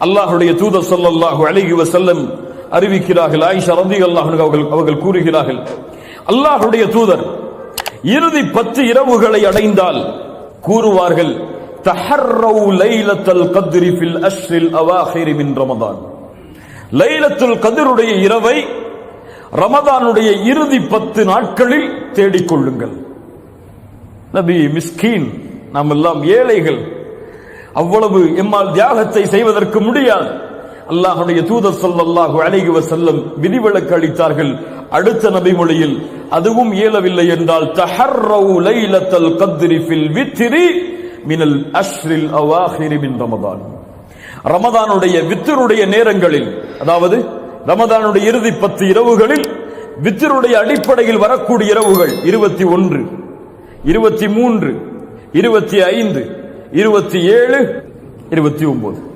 அல்லாஹ்வுடைய தூதர் ஸல்லல்லாஹு அலைஹி வஸல்லம் அறிவிக்கிறார்கள், ஆயிஷா ரலியல்லாஹு அன்ஹா அவர்கள் கூறுகிறார்கள், அல்லாஹ்வுடைய தூதர் இறுதி 10 இரவுகளை அடைந்தால் கூறுவார்கள், தஹர்ரவு லைலத்துல் கத்ரி ஃபில் அஷ்ரில் அவாஹிர் மின் ரமதான். லைலத்துல் கத்ருடைய இரவை ரமதானுடைய இறுதி 10 நாட்களில் தேடிக்கொள்ளுங்கள். நபி மிஸ்கீன், நாம் எல்லாம் ஏழைகள், அவ்வளவு எம்மால் தியாகத்தை செய்வதற்கு முடியாது. அல்லாஹ்வுடைய தூதர் ஸல்லல்லாஹு அலைஹி வஸல்லம் விதிவிலக்கு அளித்தார்கள். அடுத்த நபி மொழியில் அதுவும் இயலவில்லை என்றால் தஹர்ரவு லைலத்துல் கத்ரி ஃபில் வித்ரி மினல் அஷ்ரில் அவாஹிர் மின் ரமதான். ரமதானுடைய வித்ருடைய நேரங்களில், அதாவது ரமதானுடைய இறுதி 10 இரவுகளில் வித்ருடைய அடிப்படையில் வரக்கூடிய இரவுகள் 21, 23, 25, 27, 29